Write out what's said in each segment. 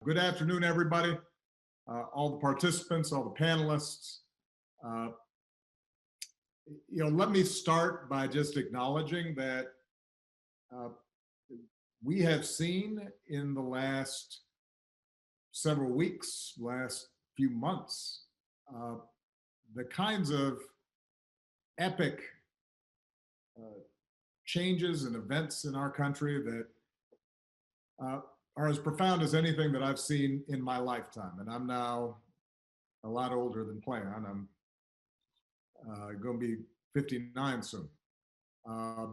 Good afternoon, everybody, all the participants, all the panelists. Uh, Let me start by just acknowledging that uh, we have seen in the last several weeks, last few months, uh, the kinds of epic uh, changes and events in our country that uh, are as profound as anything that I've seen in my lifetime. And I'm now a lot older than planned. I'm going to be 59 soon. Uh,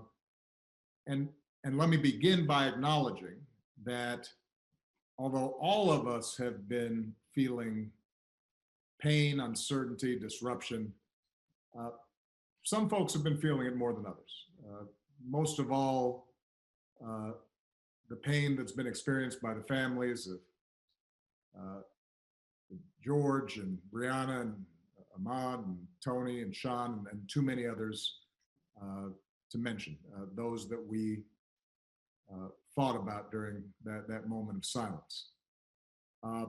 and and let me begin by acknowledging that although all of us have been feeling pain, uncertainty, disruption, uh, some folks have been feeling it more than others. Most of all, uh, the pain that's been experienced by the families of uh, George and Brianna and Ahmad and Tony and Sean and too many others to mention, those that we thought about during that moment of silence. Uh,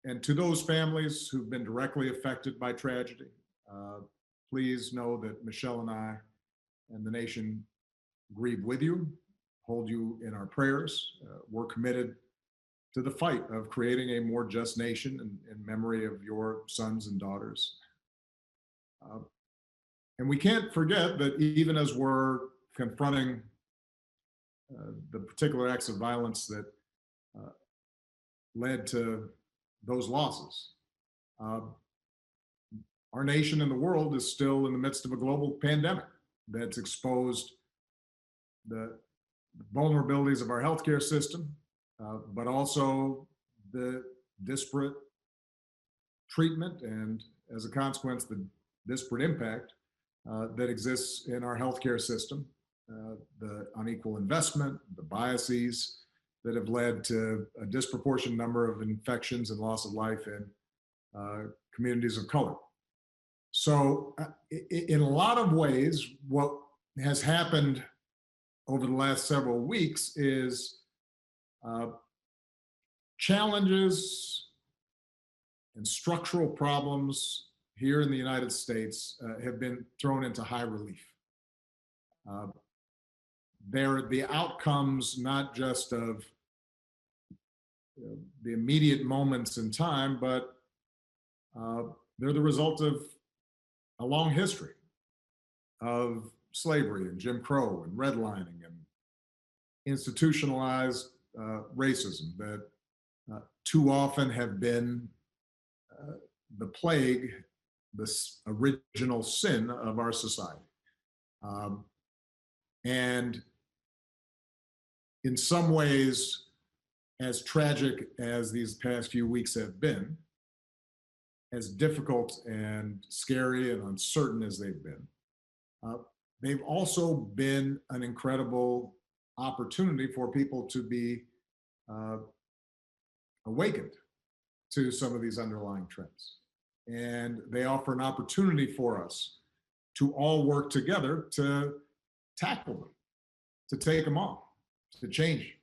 and to those families who've been directly affected by tragedy, please know that Michelle and I and the nation grieve with you, hold you in our prayers. We're committed to the fight of creating a more just nation in memory of your sons and daughters. And we can't forget that even as we're confronting the particular acts of violence that uh, led to those losses, uh, our nation and the world is still in the midst of a global pandemic that's exposed the vulnerabilities of our healthcare system, but also the disparate treatment and, as a consequence, the disparate impact that exists in our healthcare system, the unequal investment, the biases that have led to a disproportionate number of infections and loss of life in communities of color. So, in a lot of ways, what has happened over the last several weeks is challenges and structural problems here in the United States have been thrown into high relief. Uh, they're the outcomes not just of the immediate moments in time, but they're the result of a long history of slavery and Jim Crow and redlining and institutionalized racism that too often have been the plague, this original sin of our society. And in some ways, as tragic as these past few weeks have been, as difficult and scary and uncertain as they've been, they've also been an incredible opportunity for people to be awakened to some of these underlying trends. And they offer an opportunity for us to all work together to tackle them, to take them on, to change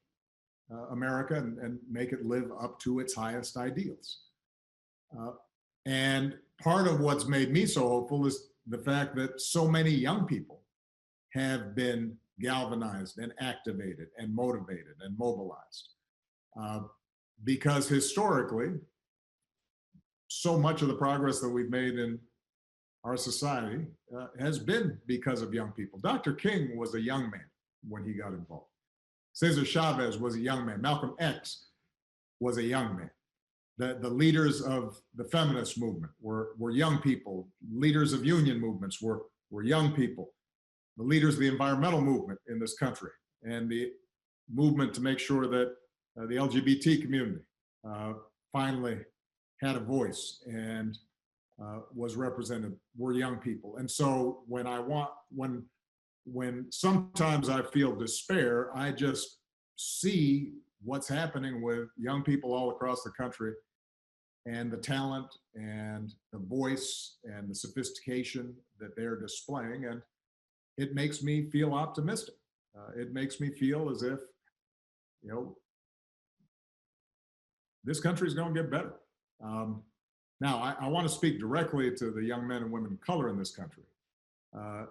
America and make it live up to its highest ideals. And part of what's made me so hopeful is the fact that so many young people have been galvanized and activated and motivated and mobilized. Because historically, so much of the progress that we've made in our society has been because of young people. Dr. King was a young man when he got involved. Cesar Chavez was a young man. Malcolm X was a young man. The leaders of the feminist movement were young people. Leaders of union movements were young people. The leaders of the environmental movement in this country and the movement to make sure that the LGBT community finally had a voice and was represented were young people. And so when sometimes I feel despair, I just see what's happening with young people all across the country and the talent and the voice and the sophistication that they're displaying. And it makes me feel optimistic. It makes me feel as if, this country is going to get better. Now, I want to speak directly to the young men and women of color in this country uh,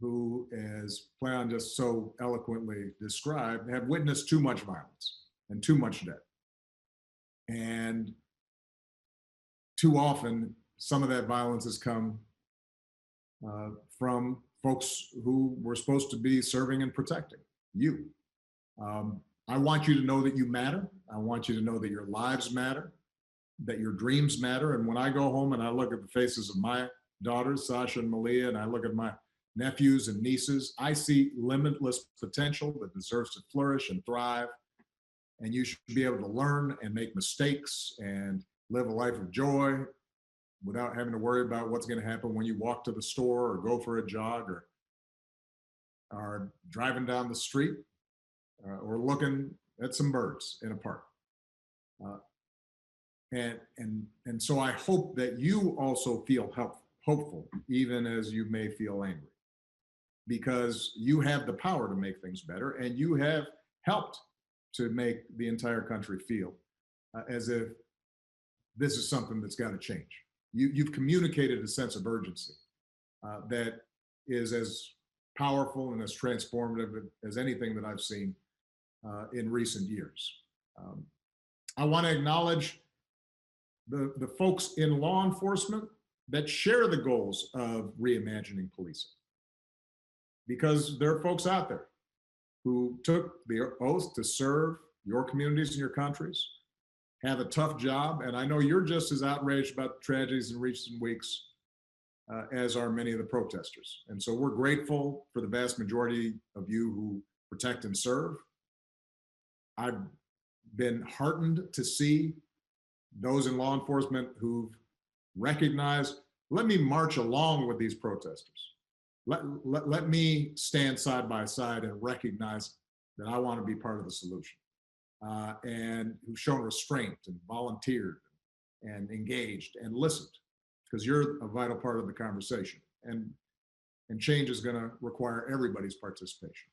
who, as Playon just so eloquently described, have witnessed too much violence and too much death. And too often, some of that violence has come from folks who were supposed to be serving and protecting you. I want you to know that you matter. I want you to know that your lives matter, that your dreams matter. And when I go home and I look at the faces of my daughters, Sasha and Malia, and I look at my nephews and nieces, I see limitless potential that deserves to flourish and thrive. And you should be able to learn and make mistakes and live a life of joy without having to worry about what's going to happen when you walk to the store or go for a jog or are driving down the street or looking at some birds in a park. And so I hope that you also feel hopeful, even as you may feel angry, because you have the power to make things better, and you have helped to make the entire country feel as if this is something that's got to change. You've communicated a sense of urgency that is as powerful and as transformative as anything that I've seen in recent years. I want to acknowledge the folks in law enforcement that share the goals of reimagining policing, because there are folks out there who took the oath to serve your communities and your countries, have a tough job, and I know you're just as outraged about the tragedies in recent weeks as are many of the protesters. And so we're grateful for the vast majority of you who protect and serve. I've been heartened to see those in law enforcement who've recognized, let me march along with these protesters. Let me stand side by side and recognize that I want to be part of the solution. And who've shown restraint and volunteered and engaged and listened, because you're a vital part of the conversation. And change is going to require everybody's participation.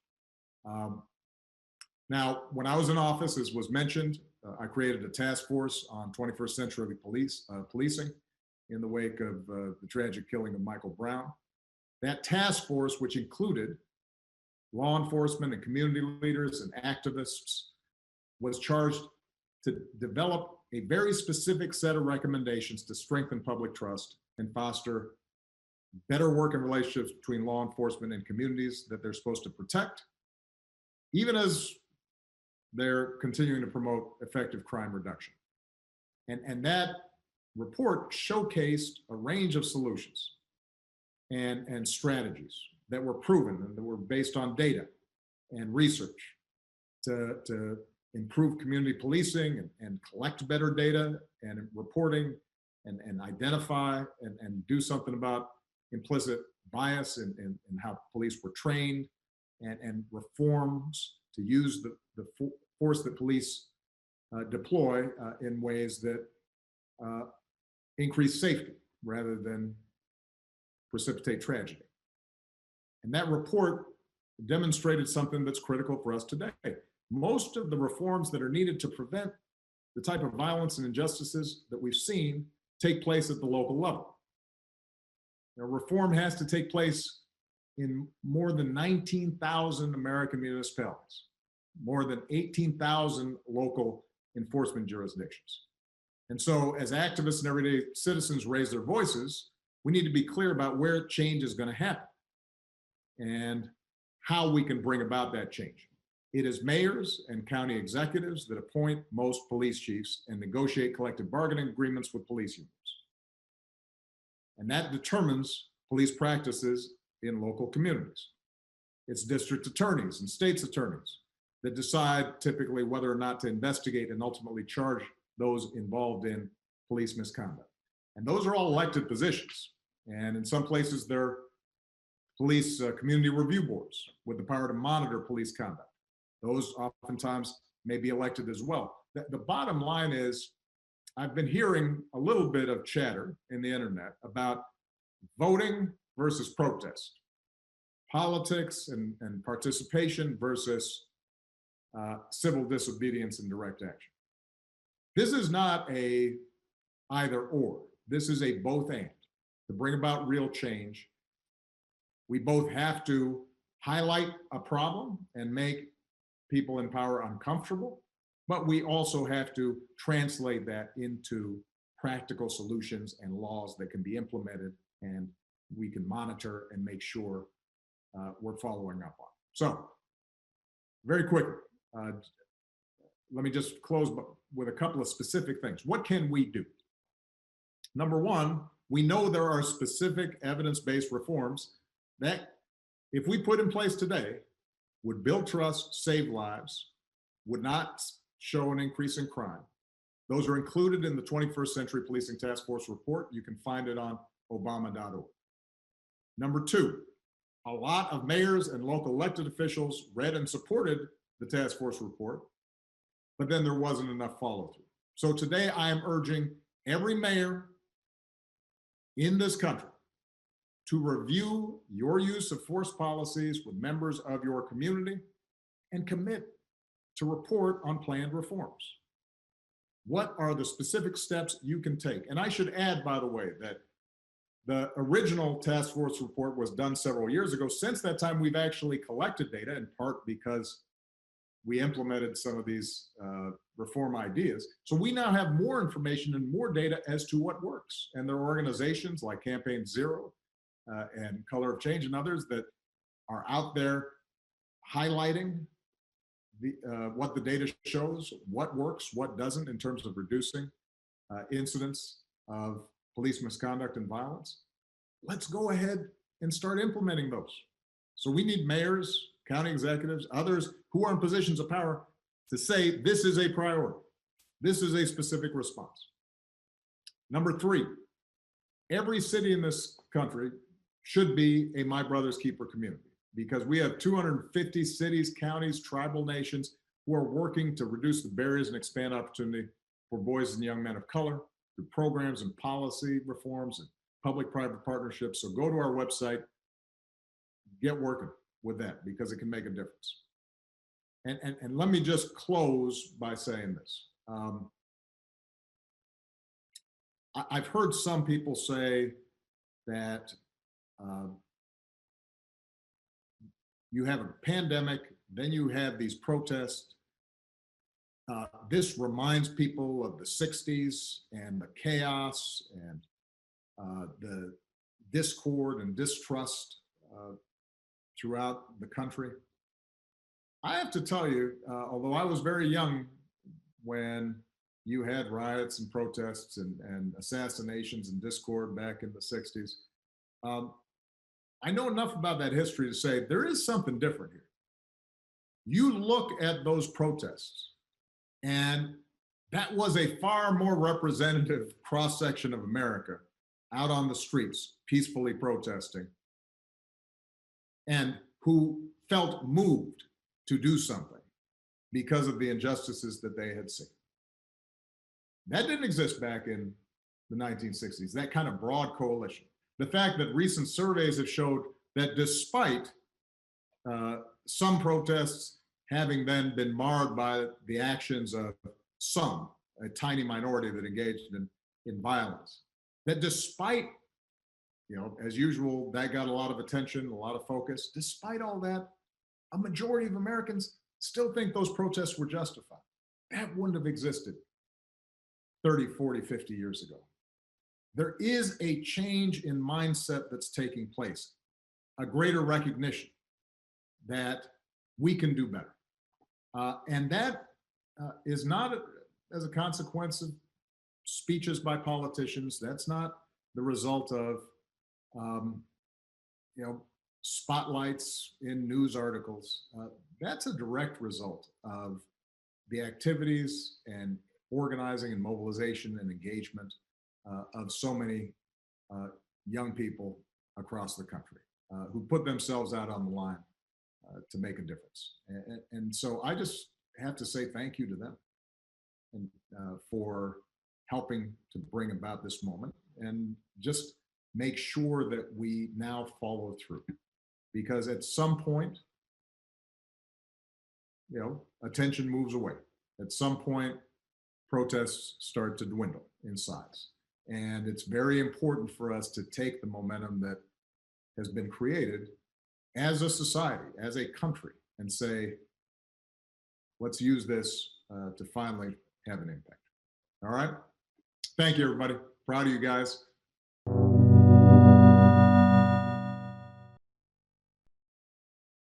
Now, when I was in office, as was mentioned, I created a task force on 21st century policing in the wake of the tragic killing of Michael Brown. That task force, which included law enforcement and community leaders and activists, was charged to develop a very specific set of recommendations to strengthen public trust and foster better working relationships between law enforcement and communities that they're supposed to protect, even as they're continuing to promote effective crime reduction. And that report showcased a range of solutions and strategies that were proven and that were based on data and research to improve community policing and collect better data and reporting and identify and do something about implicit bias in how police were trained and reforms to use the force that police deploy in ways that increase safety rather than precipitate tragedy. And that report demonstrated something that's critical for us today. Most of the reforms that are needed to prevent the type of violence and injustices that we've seen take place at the local level. Now, reform has to take place in more than 19,000 American municipalities, more than 18,000 local enforcement jurisdictions. And so as activists and everyday citizens raise their voices, we need to be clear about where change is going to happen and how we can bring about that change. It is mayors and county executives that appoint most police chiefs and negotiate collective bargaining agreements with police unions. And that determines police practices in local communities. It's district attorneys and state's attorneys that decide typically whether or not to investigate and ultimately charge those involved in police misconduct. And those are all elected positions. And in some places, they're police community review boards with the power to monitor police conduct. Those oftentimes may be elected as well. The bottom line is, I've been hearing a little bit of chatter in the internet about voting versus protest, politics and participation versus civil disobedience and direct action. This is not a either or. This is a both and. To bring about real change, we both have to highlight a problem and make people in power uncomfortable, but we also have to translate that into practical solutions and laws that can be implemented and we can monitor and make sure we're following up on. So, very quickly, let me just close with a couple of specific things. What can we do? Number one, we know there are specific evidence-based reforms that, if we put in place today, would build trust, save lives, would not show an increase in crime. Those are included in the 21st Century Policing Task Force report. You can find it on obama.org. Number two, a lot of mayors and local elected officials read and supported the task force report, but then there wasn't enough follow-through. So today I am urging every mayor in this country to review your use of force policies with members of your community and commit to report on planned reforms. What are the specific steps you can take? And I should add, by the way, that the original task force report was done several years ago. Since that time, we've actually collected data, in part because we implemented some of these reform ideas. So we now have more information and more data as to what works. And there are organizations like Campaign Zero and Color of Change and others that are out there highlighting what the data shows, what works, what doesn't in terms of reducing incidents of police misconduct and violence. Let's go ahead and start implementing those. So we need mayors, county executives, others who are in positions of power to say, this is a priority. This is a specific response. Number three, every city in this country should be a My Brother's Keeper community, because we have 250 cities, counties, tribal nations who are working to reduce the barriers and expand opportunity for boys and young men of color through programs and policy reforms and public-private partnerships. So go to our website, get working with that, because it can make a difference. And let me just close by saying this. I've heard some people say that you have a pandemic, then you have these protests. This reminds people of the 60s and the chaos and the discord and distrust throughout the country. I have to tell you, although I was very young when you had riots and protests and assassinations and discord back in the 60s, I know enough about that history to say there is something different here. You look at those protests, and that was a far more representative cross-section of America out on the streets, peacefully protesting, and who felt moved to do something because of the injustices that they had seen. That didn't exist back in the 1960s, that kind of broad coalition. The fact that recent surveys have showed that despite some protests having then been marred by the actions of some, a tiny minority that engaged in violence, that despite, as usual, that got a lot of attention, a lot of focus, despite all that, a majority of Americans still think those protests were justified. That wouldn't have existed 30, 40, 50 years ago. There is a change in mindset that's taking place, a greater recognition that we can do better. And that is not as a consequence of speeches by politicians. That's not the result of, spotlights in news articles. That's a direct result of the activities and organizing and mobilization and engagement of so many young people across the country who put themselves out on the line to make a difference. And so I just have to say thank you to them and for helping to bring about this moment, and just make sure that we now follow through. Because at some point, attention moves away. At some point, protests start to dwindle in size. And it's very important for us to take the momentum that has been created as a society, as a country, and say, let's use this to finally have an impact. All right. Thank you, everybody. Proud of you guys.